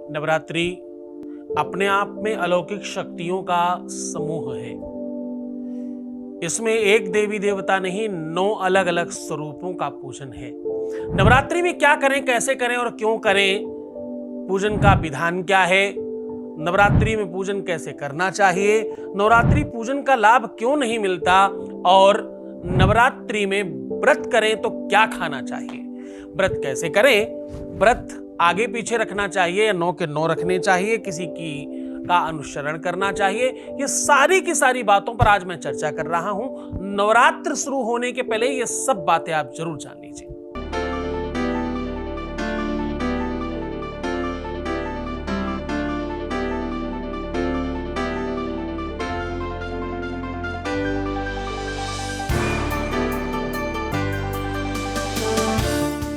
नवरात्रि अपने आप में अलौकिक शक्तियों का समूह है। इसमें एक देवी देवता नहीं, 9 अलग अलग स्वरूपों का पूजन है। नवरात्रि में क्या करें, कैसे करें और क्यों करें, पूजन का विधान क्या है, नवरात्रि में पूजन कैसे करना चाहिए, नवरात्रि पूजन का लाभ क्यों नहीं मिलता, और नवरात्रि में व्रत करें तो क्या खाना चाहिए, व्रत कैसे करें, व्रत आगे पीछे रखना चाहिए या 9 के 9 रखने चाहिए, किसी की का अनुसरण करना चाहिए, ये सारी की सारी बातों पर आज मैं चर्चा कर रहा हूं। नवरात्र शुरू होने के पहले ये सब बातें आप जरूर जान लीजिए।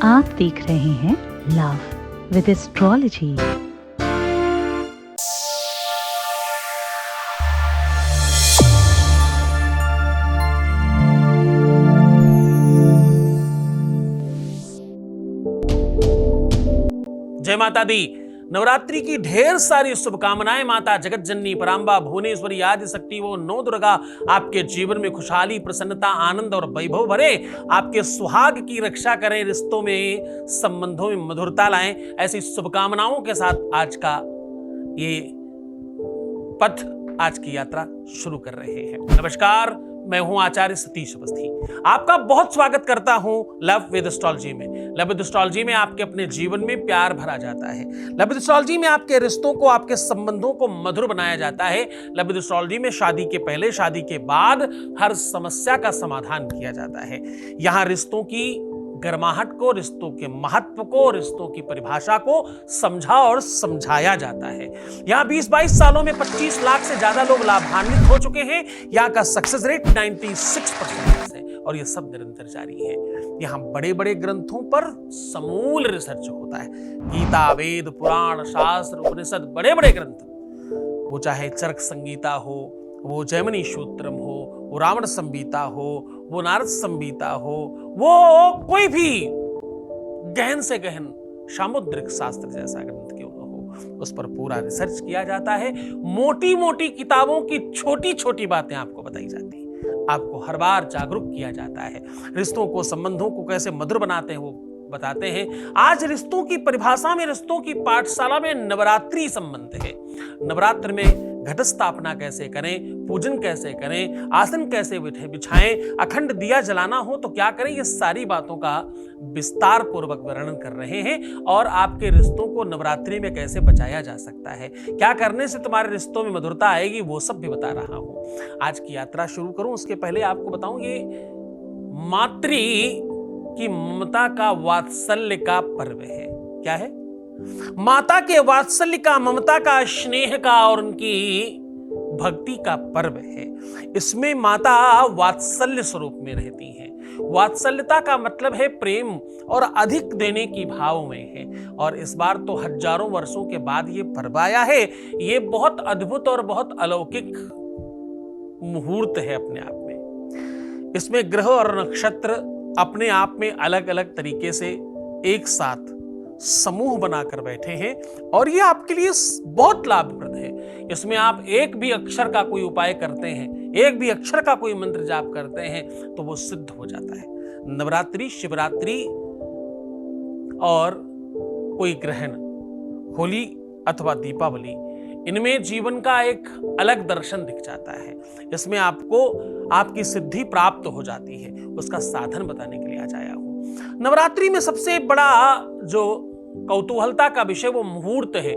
आप देख रहे हैं लव विद एस्ट्रोलॉजी। जय माता दी। नवरात्रि की ढेर सारी शुभकामनाएं माता जगत जननी परांबा भुवनेश्वरी आदि शक्ति वो 9 दुर्गा आपके जीवन में खुशहाली, प्रसन्नता, आनंद और वैभव भरे, आपके सुहाग की रक्षा करें, रिश्तों में, संबंधों में मधुरता लाएं। ऐसी शुभकामनाओं के साथ आज का ये पथ, आज की यात्रा शुरू कर रहे हैं। नमस्कार, मैं हूं आचार्य सतीश अवस्थी। आपका बहुत स्वागत करता हूं लव विद एस्ट्रोलॉजी में। लव विद एस्ट्रोलॉजी में आपके अपने जीवन में प्यार भरा जाता है। लव विद एस्ट्रोलॉजी में आपके रिश्तों को, आपके संबंधों को मधुर बनाया जाता है। लव विद एस्ट्रोलॉजी में शादी के पहले, शादी के बाद हर समस्या का समाधान किया जाता है। यहां रिश्तों की गर्माहट को, रिश्तों के महत्व को, रिश्तों की परिभाषा को समझा और समझाया जाता है। यहाँ 20-22 सालों में 25 लाख से ज्यादा लोग लाभान्वित हो चुके हैं। यहाँ का सक्सेस रेट 96% है और ये सब निरंतर जारी है। यहाँ बड़े बड़े ग्रंथों पर समूल रिसर्च होता है। गीता, वेद, पुराण, शास्त्र, उपनिषद, बड़े बड़े ग्रंथ, वो चाहे चरक संगीता हो, वो जैमिनी सूत्रम हो, वो रावण संहिता हो, वो नारद संहिता हो, वो कोई भी गहन से गहन सामुद्रिक शास्त्र जैसा ग्रंथ क्यों न हो, उस पर पूरा रिसर्च किया जाता है। मोटी मोटी किताबों की छोटी छोटी बातें आपको बताई जाती है, आपको हर बार जागरूक किया जाता है। रिश्तों को, संबंधों को कैसे मधुर बनाते हैं वो बताते हैं। आज रिश्तों की परिभाषा में, रिश्तों की पाठशाला में नवरात्रि संबंध है। नवरात्र में घट स्थापना कैसे करें, पूजन कैसे करें, आसन कैसे बिछाएं, अखंड दिया जलाना हो तो क्या करें, ये सारी बातों का विस्तार पूर्वक वर्णन कर रहे हैं। और आपके रिश्तों को नवरात्रि में कैसे बचाया जा सकता है, क्या करने से तुम्हारे रिश्तों में मधुरता आएगी, वो सब भी बता रहा हूं। आज की यात्रा शुरू करूं उसके पहले आपको बताऊं, ये मातृ की ममता का, वात्सल्य का पर्व है। क्या है? माता के वात्सल्य का, ममता का, स्नेह का और उनकी भक्ति का पर्व है। इसमें माता वात्सल्य स्वरूप में रहती हैं। वात्सल्यता का मतलब है प्रेम और अधिक देने की भाव में है। और इस बार तो हजारों वर्षों के बाद ये पर्व आया है। ये बहुत अद्भुत और बहुत अलौकिक मुहूर्त है अपने आप में। इसमें ग्रह और नक्षत्र अपने आप में अलग अलग तरीके से एक साथ समूह बनाकर बैठे हैं और ये आपके लिए बहुत लाभप्रद है। इसमें आप एक भी अक्षर का कोई उपाय करते हैं, एक भी अक्षर का कोई मंत्र जाप करते हैं तो वो सिद्ध हो जाता है। नवरात्रि, शिवरात्रि और कोई ग्रहण, होली अथवा दीपावली, इनमें जीवन का एक अलग दर्शन दिख जाता है। इसमें आपको आपकी सिद्धि प्राप्त हो जाती है। उसका साधन बताने के लिए आज आया हूं। नवरात्रि में सबसे बड़ा जो कौतूहलता का विषय वो मुहूर्त है।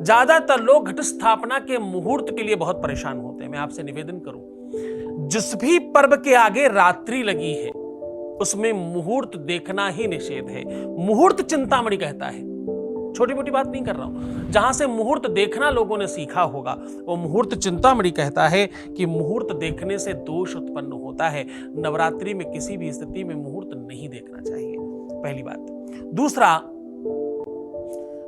ज्यादातर लोग घट स्थापना के मुहूर्त के लिए बहुत परेशान होते हैं। मैं आपसे निवेदन करूं, जिस भी पर्व के आगे रात्रि लगी है उसमें मुहूर्त देखना ही निषेध है। मुहूर्त चिंतामणि कहता है, छोटी मोटी बात नहीं कर रहा हूं। जहां से मुहूर्त देखना लोगों ने सीखा होगा वो मुहूर्त चिंतामणि कहता है कि मुहूर्त देखने से दोष उत्पन्न होता है। नवरात्रि में किसी भी स्थिति में मुहूर्त नहीं देखना चाहिए, पहली बात। दूसरा,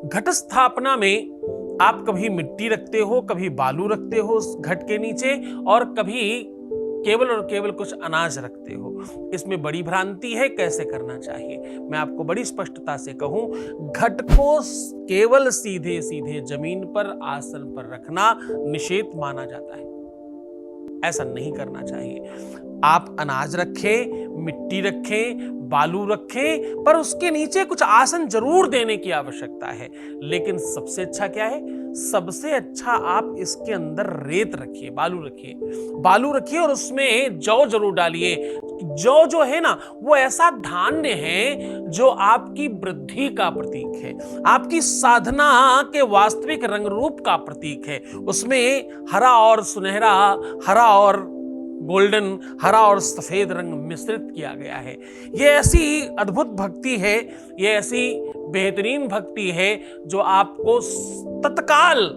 घट स्थापना में आप कभी मिट्टी रखते हो, कभी बालू रखते हो उस घट के नीचे, और कभी केवल और केवल कुछ अनाज रखते हो। इसमें बड़ी भ्रांति है। कैसे करना चाहिए मैं आपको बड़ी स्पष्टता से कहूं, घट को केवल सीधे सीधे जमीन पर आसन पर रखना निषेध माना जाता है। ऐसा नहीं करना चाहिए। आप अनाज रखें, मिट्टी रखें, बालू रखें, पर उसके नीचे कुछ आसन जरूर देने की आवश्यकता है। लेकिन सबसे अच्छा क्या है? सबसे अच्छा आप इसके अंदर रेत रखिए, बालू रखिए और उसमें जौ जरूर डालिए। जौ जो है ना, वो ऐसा धान्य है जो आपकी वृद्धि का प्रतीक है, आपकी साधना के वास्तविक रंग रूप का प्रतीक है। उसमें हरा और सुनहरा, हरा और गोल्डन, हरा और सफेद रंग मिश्रित किया गया है। ये ऐसी अद्भुत भक्ति है, ये ऐसी बेहतरीन भक्ति है जो आपको तत्काल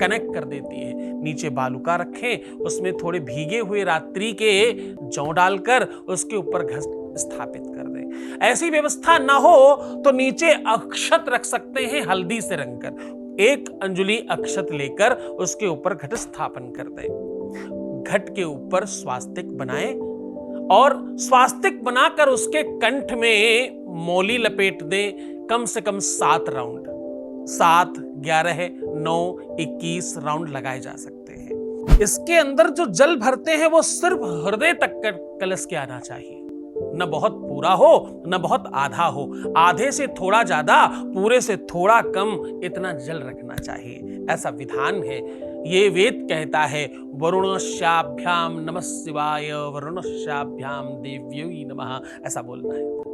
कनेक्ट कर देती है। नीचे बालुका रखें, उसमें थोड़े भीगे हुए रात्रि के जौ डालकर उसके ऊपर घस स्थापित कर दें। ऐसी व्यवस्था ना हो तो नीचे अक्षत रख सकते हैं, हल्दी से रंगकर 1 अंजुली अक्षत लेकर उसके ऊपर घट स्थापन कर दें। घट के ऊपर स्वास्तिक बनाएं और स्वास्तिक बनाकर उसके कंठ में मौली लपेट दें। कम से कम 7 राउंड, 7, 11, 9, 21 राउंड लगाए जा सकते हैं। इसके अंदर जो जल भरते हैं वो सिर्फ हृदय तक कलश के आना चाहिए। न बहुत पूरा हो न बहुत आधा हो, आधे से थोड़ा ज्यादा, पूरे से थोड़ा कम, इतना जल रखना चाहिए। ऐसा विधान है। ये वेद कहता है वरुणस्याभ्याम नमः शिवाय, वरुणस्याभ्याम देव्यै नमः, ऐसा बोलना है।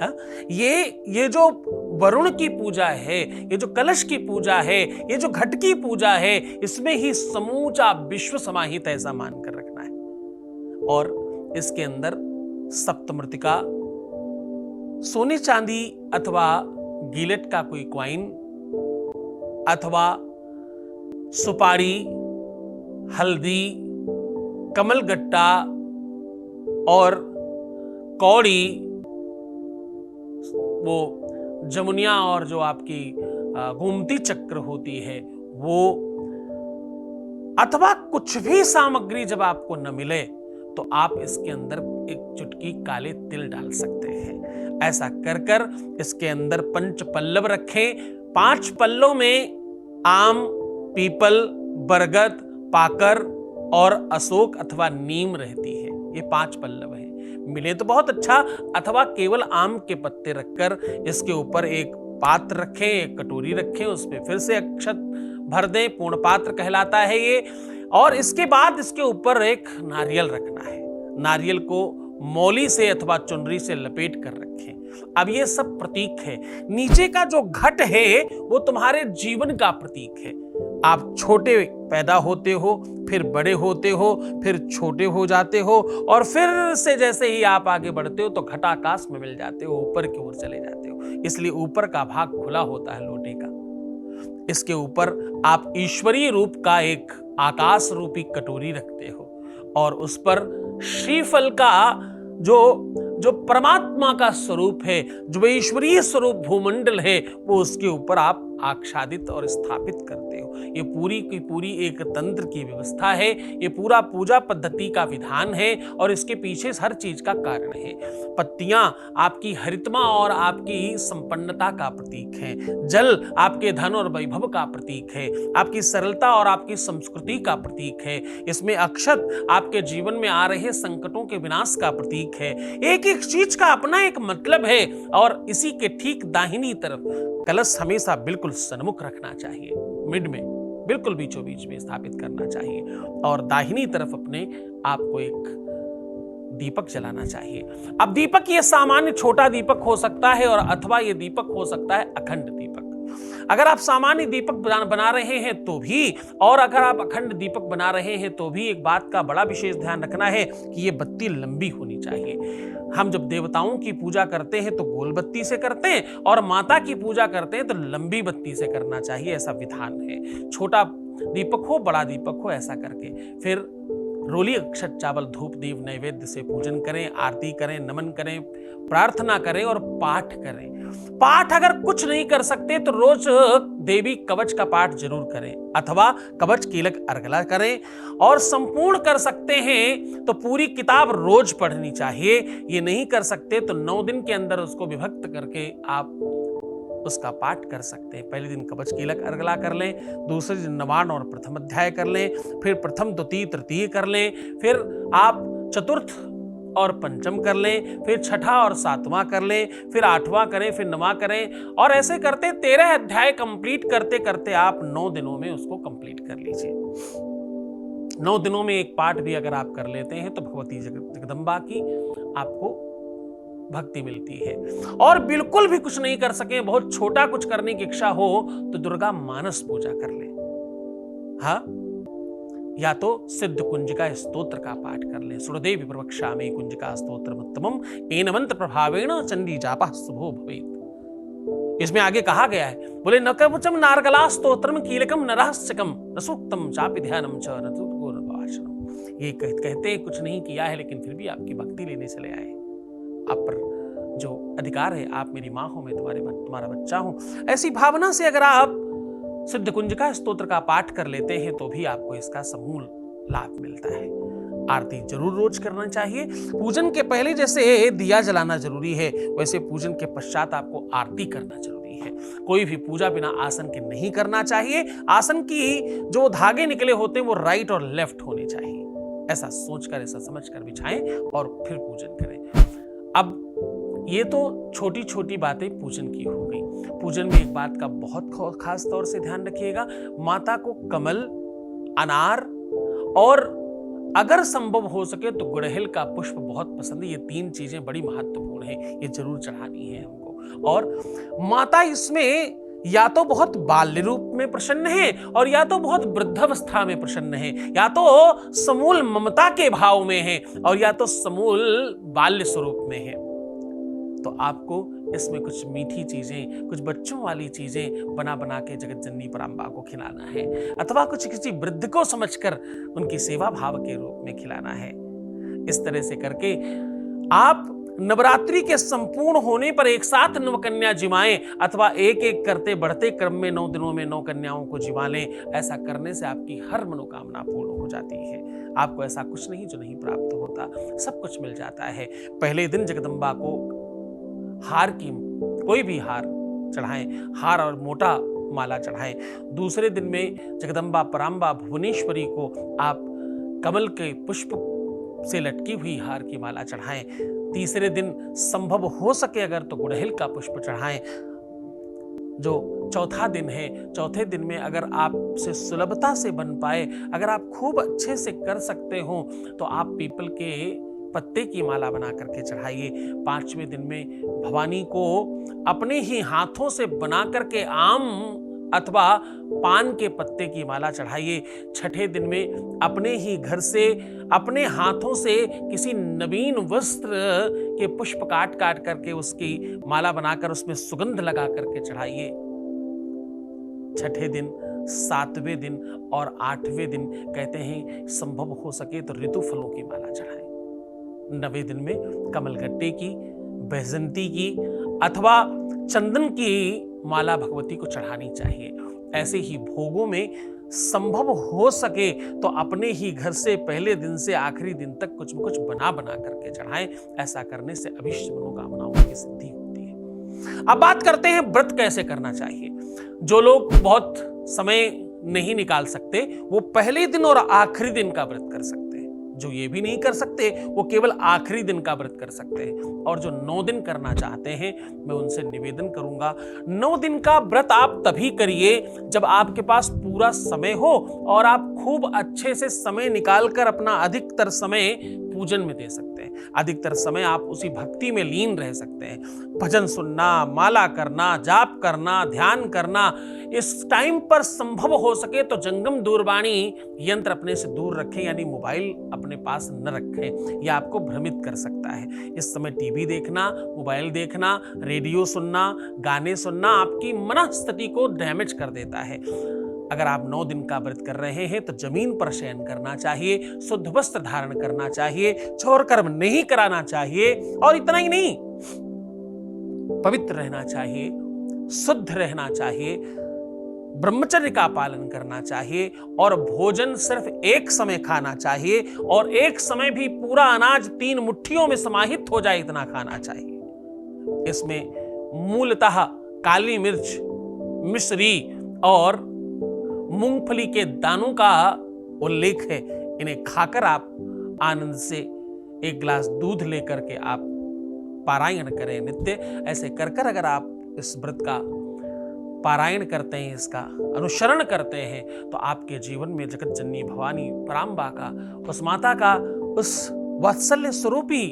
हा? ये जो वरुण की पूजा है, ये जो कलश की पूजा है, ये जो घट की पूजा है, इसमें ही समूचा विश्व समाहित है, ऐसा मानकर रखना है। और इसके अंदर सप्तमृतिका, सोने चांदी अथवा गिलेट का कोई क्वाइन अथवा सुपारी, हल्दी, कमलगट्टा और कौड़ी, वो जमुनिया और जो आपकी गोमती चक्र होती है वो, अथवा कुछ भी सामग्री जब आपको न मिले तो आप इसके अंदर एक चुटकी काले तिल डाल सकते हैं। ऐसा कर कर इसके अंदर 5 पल्लव रखें। 5 पल्लों में आम, पीपल, बरगद, पाकर और अशोक अथवा नीम रहती है। ये 5 पल्लव हैं। मिले तो बहुत अच्छा, अथवा केवल आम के पत्ते रखकर इसके ऊपर एक पात्र रखें, एक कटोरी रखें, उसमें फिर से अक्षत भर दें। पूर्ण पात्र कहलाता है ये। और इसके बाद इसके ऊपर एक नारियल रखना है। नारियल को मौली से अथवा चुनरी से लपेट कर रखें। अब ये सब प्रतीक है। नीचे का जो घट है वो तुम्हारे जीवन का प्रतीक है। आप छोटे पैदा होते हो, फिर बड़े होते हो, फिर छोटे हो जाते हो, और फिर से जैसे ही आप आगे बढ़ते हो तो घटाकाश में मिल जाते हो, ऊपर की ओर चले जाते हो। इसलिए ऊपर का भाग खुला होता है लोटे का। इसके ऊपर आप ईश्वरीय रूप का एक आकाश रूपी कटोरी रखते हो और उस पर श्रीफल का जो परमात्मा का स्वरूप है, जो ईश्वरीय स्वरूप भूमंडल है, वो उसके ऊपर आप आच्छादित और स्थापित करते हो। ये पूरी की पूरी एक तंत्र की व्यवस्था है। ये पूरा पूजा पद्धति का विधान है और इसके पीछे हर चीज का कारण है। पत्तियां आपकी हरितमा और आपकी संपन्नता का प्रतीक है। जल आपके धन और वैभव का प्रतीक है। आपकी सरलता और आपकी संस्कृति का प्रतीक है। इसमें अक्षत आपके जीवन में आ रहे संकटों के विनाश का प्रतीक है। एक एक चीज का अपना एक मतलब है। और इसी के ठीक दाहिनी तरफ कलश हमेशा बिल्कुल सन्मुख रखना चाहिए, मिड में, बिल्कुल बीचों बीच में स्थापित करना चाहिए। और दाहिनी तरफ अपने आप को एक दीपक जलाना चाहिए। अब दीपक ये सामान्य छोटा दीपक हो सकता है और अथवा ये दीपक हो सकता है अखंड दीपक। अगर आप सामान्य दीपक बना रहे हैं तो भी, और अगर आप अखंड दीपक बना रहे हैं तो भी, एक बात का बड़ा विशेष ध्यान रखना है कि ये बत्ती लंबी होनी चाहिए। हम जब देवताओं की पूजा करते हैं तो गोल बत्ती से करते हैं, और माता की पूजा करते हैं तो लंबी बत्ती से करना चाहिए, ऐसा विधान है। छोटा दीपक हो, बड़ा दीपक हो, ऐसा करके फिर रोली अक्षत चावल धूप दीप नैवेद्य से पूजन करें, आरती करें, नमन करें, प्रार्थना करें और पाठ करें। पाठ अगर कुछ नहीं कर सकते तो रोज देवी कवच का पाठ जरूर करें अथवा कवच कीलक अर्गला करें, और संपूर्ण कर सकते हैं तो पूरी किताब रोज पढ़नी चाहिए। ये नहीं कर सकते तो 9 दिन के अंदर उसको विभक्त करके आप उसका पाठ कर सकते हैं। पहले दिन कवच कीलक अर्गला कर लें, दूसरे दिन नवान और प्रथम अध्याय कर लें, फिर प्रथम द्वितीय तृतीय कर लें, फिर आप चतुर्थ और पंचम कर लें, फिर छठा और सातवां कर लें, फिर आठवां करें, फिर नवा करें, और ऐसे करते 13 अध्याय कंप्लीट करते करते आप 9 दिनों में उसको कंप्लीट कर लीजिए। 9 दिनों में एक पाठ भी अगर आप कर लेते हैं तो भगवती जगदम्बा की आपको भक्ति मिलती है। और बिल्कुल भी कुछ नहीं कर सके, बहुत छोटा कुछ करने की इच्छा हो तो दुर्गा मानस पूजा कर ले। हाँ, या तो सिद्ध कुंजिका स्तोत्र का पाठ कर ले। सुरदेवी प्रवक्ष्यामि कुंजिका स्तोत्रम उत्तमम एन मंत्र प्रभावेण चंडी जापः शुभो भवेत्। इसमें आगे कहा गया है, बोले न कवचम नारगला स्तोत्रम कीलकम न रहस्यकम न सूक्तम चापि ध्यानम च न तुर्गुर्भाषणम। ये कहते कुछ नहीं किया है, लेकिन फिर भी आपकी भक्ति लेने चले आए। आप पर जो अधिकार है, आप मेरी माँ हो, मैं तुम्हारा बच्चा हूं, ऐसी भावना से अगर आप सिद्ध कुंजिका स्तोत्र का पाठ कर लेते हैं तो भी आपको इसका समूल लाभ मिलता है। आरती जरूर रोज करना चाहिए। पूजन के पहले जैसे दिया जलाना जरूरी है, वैसे पूजन के पश्चात आपको आरती करना जरूरी है। कोई भी पूजा बिना आसन के नहीं करना चाहिए। आसन की जो धागे निकले होते हैं वो राइट और लेफ्ट होने चाहिए। ऐसा सोचकर, ऐसा समझकर बिछाएं और फिर पूजन करें। अब ये तो छोटी छोटी बातें पूजन की हो गई। पूजन में एक बात का बहुत खास तौर से ध्यान रखिएगा, माता को कमल, अनार और अगर संभव हो सके तो गुड़हल का पुष्प बहुत पसंद है। ये 3 चीजें बड़ी महत्वपूर्ण हैं, ये जरूर चढ़ानी है हमको। और माता इसमें या तो बहुत बाल्य रूप में प्रसन्न है और या तो बहुत वृद्धावस्था में प्रसन्न है, या तो समूल ममता के भाव में है और या तो समूल बाल्य स्वरूप में है। तो आपको इसमें कुछ मीठी चीजें, कुछ बच्चों वाली चीजें बना बना के जगत जननी परांबा को खिलाना है, अथवा कुछ किसी वृद्ध को समझकर उनकी सेवा भाव के रूप में खिलाना है। इस तरह से करके आप नवरात्रि के संपूर्ण होने पर एक साथ 9 कन्या जिमाएं, अथवा एक एक करते बढ़ते क्रम में 9 दिनों में 9 कन्याओं को जिमा लें। ऐसा करने से आपकी हर मनोकामना पूर्ण हो जाती है। आपको ऐसा कुछ नहीं जो नहीं प्राप्त होता, सब कुछ मिल जाता है। पहले दिन जगदम्बा को हार की कोई भी हार चढ़ाएं, हार और मोटा माला चढ़ाएं। दूसरे दिन में जगदम्बा परांबा भुवनेश्वरी को आप कमल के पुष्प से लटकी हुई हार की माला चढ़ाएं। तीसरे दिन संभव हो सके अगर तो गुड़हल का पुष्प चढ़ाएं। जो चौथा दिन है, चौथे दिन में अगर आपसे सुलभता से बन पाए, अगर आप खूब अच्छे से कर सकते हो तो आप पीपल के पत्ते की माला बना करके चढ़ाइए। 5वें दिन में भवानी को अपने ही हाथों से बना करके आम अथवा पान के पत्ते की माला चढ़ाइए। 6ठे दिन में अपने ही घर से अपने हाथों से किसी नवीन वस्त्र के पुष्प काट काट करके उसकी माला बनाकर उसमें सुगंध लगा करके चढ़ाइए। 6ठे दिन, 7वें दिन और 8वें दिन कहते हैं संभव हो सके तो ऋतु फलों की माला चढ़ाएं। 9वें दिन में कमलगट्टे की, बैजंती की अथवा चंदन की माला भगवती को चढ़ानी चाहिए। ऐसे ही भोगों में संभव हो सके तो अपने ही घर से पहले दिन से आखिरी दिन तक कुछ न कुछ बना बना करके चढ़ाएं। ऐसा करने से अभिष्ट मनोकामनाओं की सिद्धि होती है। अब बात करते हैं व्रत कैसे करना चाहिए। जो लोग बहुत समय नहीं निकाल सकते वो पहले दिन और आखिरी दिन का व्रत कर सकते हैं। जो ये भी नहीं कर सकते वो केवल आखिरी दिन का व्रत कर सकते हैं। और जो 9 दिन करना चाहते हैं मैं उनसे निवेदन करूंगा, 9 दिन का व्रत आप तभी करिए जब आपके पास पूरा समय हो और आप खूब अच्छे से समय निकालकर अपना अधिकतर समय पूजन में दे सकते हैं। अधिकतर समय आप उसी भक्ति में लीन रह सकते हैं। भजन सुनना, माला करना, जाप करना, ध्यान करना, इस टाइम पर संभव हो सके तो जंगम दूरवाणी यंत्र अपने से दूर रखें, यानी मोबाइल अपने पास न रखें। यह आपको भ्रमित कर सकता है। इस समय टीवी देखना, मोबाइल देखना, रेडियो सुनना, गाने सुनना आपकी मनस्थिति को डैमेज कर देता है। अगर आप 9 दिन का व्रत कर रहे हैं तो जमीन पर शयन करना चाहिए, शुद्ध वस्त्र धारण करना चाहिए, छोर कर्म नहीं कराना चाहिए, और इतना ही नहीं, पवित्र रहना चाहिए, शुद्ध रहना चाहिए, ब्रह्मचर्य का पालन करना चाहिए और भोजन सिर्फ एक समय खाना चाहिए और एक समय भी पूरा अनाज 3 मुट्ठियों में समाहित हो जाए इतना खाना चाहिए। इसमें मूलतः काली मिर्च, मिश्री और मूंगफली के दानों का उल्लेख है। इन्हें खाकर आप आनंद से 1 गिलास दूध लेकर के आप पारायण करें नित्य। ऐसे कर अगर आप इस व्रत का पारायण करते हैं, इसका अनुसरण करते हैं, तो आपके जीवन में जगत जननी भवानी परांबा का, उस माता का, उस वात्सल्य स्वरूपी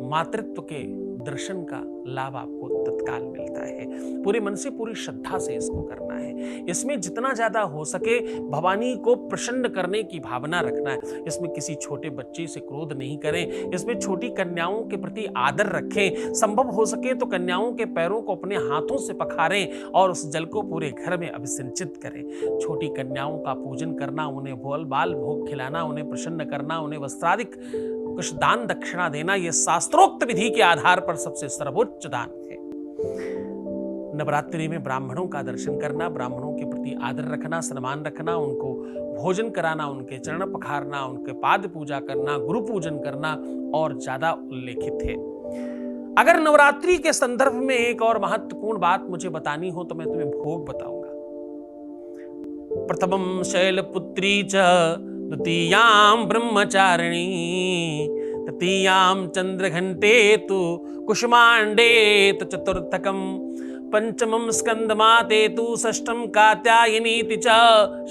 मातृत्व के दर्शन का लाभ आपको तत्काल मिलता है। पूरे मन से, पूरी श्रद्धा से इसको करना है। इसमें जितना ज्यादा हो सके भवानी को प्रसन्न करने की भावना रखना है। इसमें किसी छोटे बच्चे से क्रोध नहीं करें। इसमें छोटी कन्याओं के प्रति आदर रखें। संभव हो सके तो कन्याओं के पैरों को अपने हाथों से पखारें और उस जल को पूरे घर में अभिसिंचित करें। छोटी कन्याओं का पूजन करना, उन्हें भोल बाल भोग खिलाना, उन्हें प्रसन्न करना, उन्हें वस्त्रादिक कुछ दान दक्षिणा देना, यह शास्त्रोक्त विधि के आधार पर सबसे सर्वोच्च दान है। नवरात्रि में ब्राह्मणों का दर्शन करना, ब्राह्मणों के प्रति आदर रखना, सम्मान रखना, उनको भोजन कराना, उनके चरण पखारना, उनके पाद पूजा करना, गुरु पूजन करना और ज्यादा उल्लेखित है। अगर नवरात्रि के संदर्भ में एक और महत्वपूर्ण बात मुझे बतानी हो तो मैं तुम्हें भोग बताऊंगा। प्रथमम शैलपुत्री च, द्वितीयां ब्रह्मचारिणी, तृतीयां चंद्रघंटे तु कुष्मांडे तु चतुर्थकम, पंचमं स्कंदमाते तु, षष्ठम कात्यायनीति च,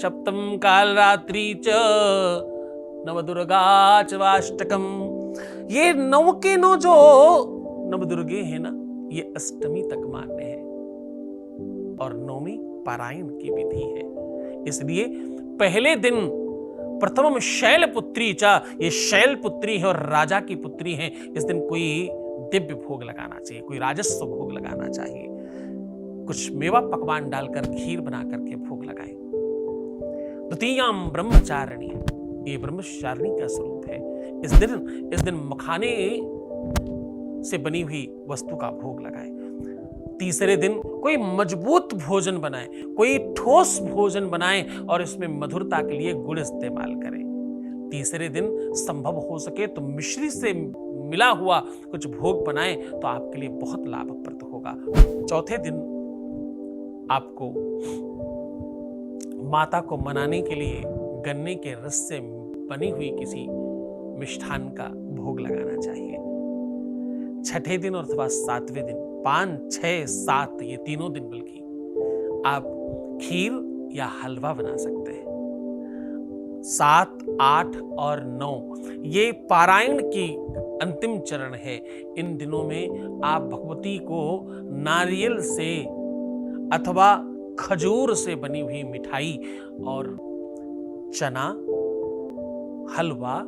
सप्तम कालरात्रि च, नवदुर्गा च वाष्टकम। ये 9 के 9 जो नवदुर्गे हैं ना, ये अष्टमी तक मान्य है और 9वीं पारायण की विधि है। इसलिए पहले दिन प्रथम शैलपुत्री चा, ये शैलपुत्री है और राजा की पुत्री है। इस दिन कोई दिव्य भोग लगाना चाहिए, कोई राजस्व भोग लगाना चाहिए। कुछ मेवा पकवान डालकर खीर बना करके भोग लगाएं। द्वितीयाम ब्रह्मचारिणी, ये ब्रह्मचारिणी का स्वरूप है। इस दिन मखाने से बनी हुई वस्तु का भोग लगाएं। तीसरे दिन कोई मजबूत भोजन बनाएं, कोई ठोस भोजन बनाएं और इसमें मधुरता के लिए गुड़ इस्तेमाल करें। तीसरे दिन संभव हो सके तो मिश्री से मिला हुआ कुछ भोग बनाएं तो आपके लिए बहुत लाभप्रद होगा। चौथे दिन आपको माता को मनाने के लिए गन्ने के रस से बनी हुई किसी मिष्ठान का भोग लगाना चाहिए। छठे दिन अथवा 7वें दिन, 5, 6, 7 ये तीनों दिन बल्कि आप खीर या हलवा बना सकते हैं। 7, 8 और 9 ये पारायण की अंतिम चरण है। इन दिनों में आप भगवती को नारियल से अथवा खजूर से बनी हुई मिठाई और चना, हलवा,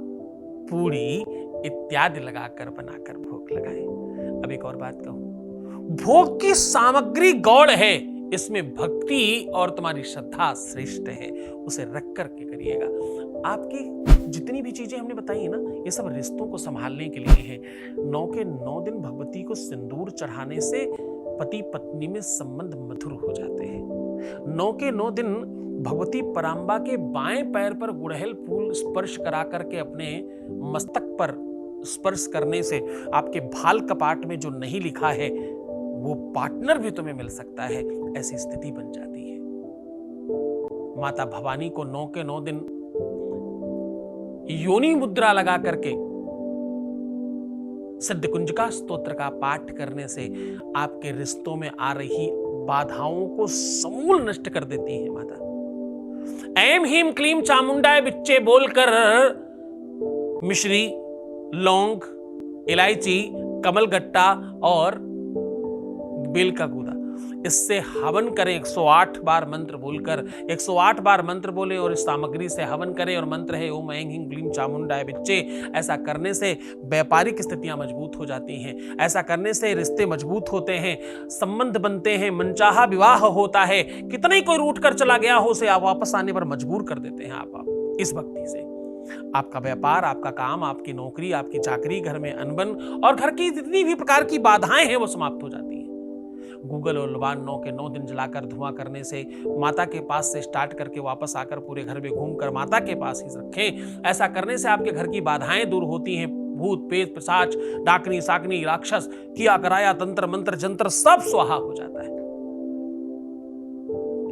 पूड़ी इत्यादि लगाकर बनाकर भोग लगाएं। अब एक और बात कहूं, भोग की सामग्री गौड़ है, इसमें भक्ति और तुम्हारी श्रद्धा श्रेष्ठ है, उसे रख करके करिएगा। आपकी जितनी भी चीजें हमने बताई है ना, ये सब रिश्तों को संभालने के लिए है। 9 के 9 दिन भगवती को सिंदूर चढ़ाने से पति पत्नी में संबंध मधुर हो जाते हैं। 9 के 9 दिन भगवती परांबा के बाएं पैर पर गुड़हल फूल स्पर्श करा करके अपने मस्तक पर स्पर्श करने से आपके भाल कपाट में जो नहीं लिखा है वो पार्टनर भी तुम्हें मिल सकता है, ऐसी स्थिति बन जाती है। माता भवानी को 9 के 9 दिन योनि मुद्रा लगा करके सिद्धकुंजका स्तोत्र का पाठ करने से आपके रिश्तों में आ रही बाधाओं को समूल नष्ट कर देती है माता। ऐम हीम क्लीम चामुंडाय बिच्चे बोलकर मिश्री, लौंग, इलायची, कमलगट्टा और बेल का गूदा, इससे हवन करें। 108 बार मंत्र बोलकर 108 बार मंत्र बोले और इस सामग्री से हवन करें और मंत्र है ओम ऐं ह्रीं क्लीं चामुंडाय बिच्चे। ऐसा करने से व्यापारिक स्थितियां मजबूत हो जाती हैं, ऐसा करने से रिश्ते मजबूत होते हैं, संबंध बनते हैं, मनचाहा विवाह होता है। कितना ही कोई रूठ कर चला गया हो उसे आप वापस आने पर मजबूर कर देते हैं आप इस भक्ति से। आपका व्यापार, आपका काम, आपकी नौकरी, आपकी चाकरी, घर में अनबन और घर की जितनी भी प्रकार की बाधाएं हैं वो समाप्त हो जाती हैं। गूगल और लबान 9 के 9 दिन जलाकर धुआं करने से, माता के पास से स्टार्ट करके वापस आकर पूरे घर में घूमकर माता के पास ही रखें। ऐसा करने से आपके घर की बाधाएं दूर होती हैं। भूत पेट पिशाच डाकनी साकनी राक्षस किया कराया तंत्र मंत्र जंत्र सब स्वाहा हो जाता है।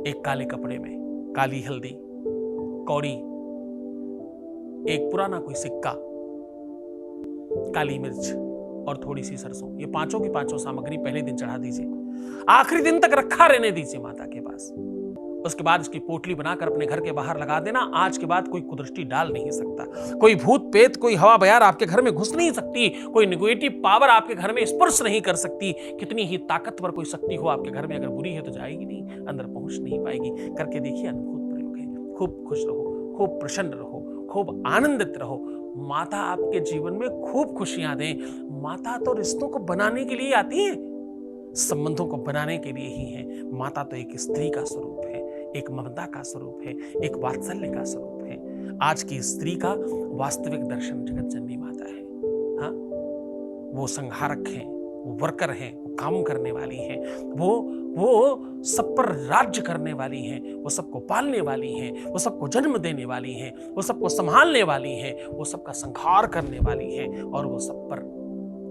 एक काले कपड़े में काली हल्दी, कौड़ी, एक पुराना कोई सिक्का, काली मिर्च और थोड़ी सी सरसों, ये पांचों की पांचों सामग्री पहले दिन चढ़ा दीजिए। आखिरी दिन तक रखा रहने दीजिए माता के पास। उसके बाद इसकी पोटली बनाकर अपने घर के बाहर लगा देना। आज के बाद कोई कुदृष्टि डाल नहीं सकता, कोई भूत पेत, कोई हवा बयार आपके घर में घुस नहीं सकती, कोई नेगेटिव पावर आपके घर में स्पर्श नहीं कर सकती। कितनी ही ताकतवर कोई शक्ति हो आपके घर में, अगर बुरी है तो जाएगी नहीं, अंदर पहुंच नहीं पाएगी। करके देखिए, अद्भुत प्रयोग है। खूब खुश रहो, खूब प्रसन्न रहो, खूब आनंदित रहो। माता आपके जीवन में खूब खुशियां दें। माता तो रिश्तों को बनाने के लिए आती है, संबंधों को बनाने के लिए ही है। माता तो एक स्त्री का स्वरूप है, एक ममता का स्वरूप है, एक वात्सल्य का स्वरूप है। आज की स्त्री का वास्तविक दर्शन जगत जननी माता है। हाँ, वो संहारक है, वो वर्कर है, वो काम करने वाली है, वो सब पर राज्य करने वाली है, वो सबको पालने वाली है, वो सबको जन्म देने वाली है, वो सबको संभालने वाली है, वो सबका संहार करने वाली है और वो सब पर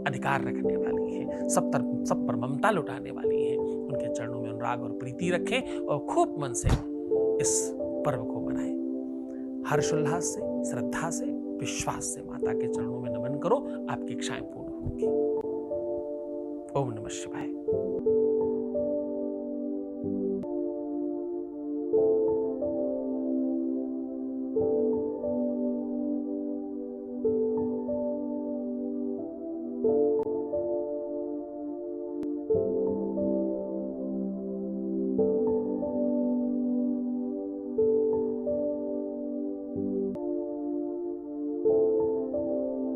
अधिकार रखने वाली है, सब पर ममता लुटाने वाली है। उनके चरणों में अनुराग और प्रीति रखें और खूब मन से इस पर्व को मनाएं। हर्षोल्लास से, श्रद्धा से, विश्वास से माता के चरणों में नमन करो, आपकी इच्छाएं पूर्ण होंगी। ओम नमः शिवाय।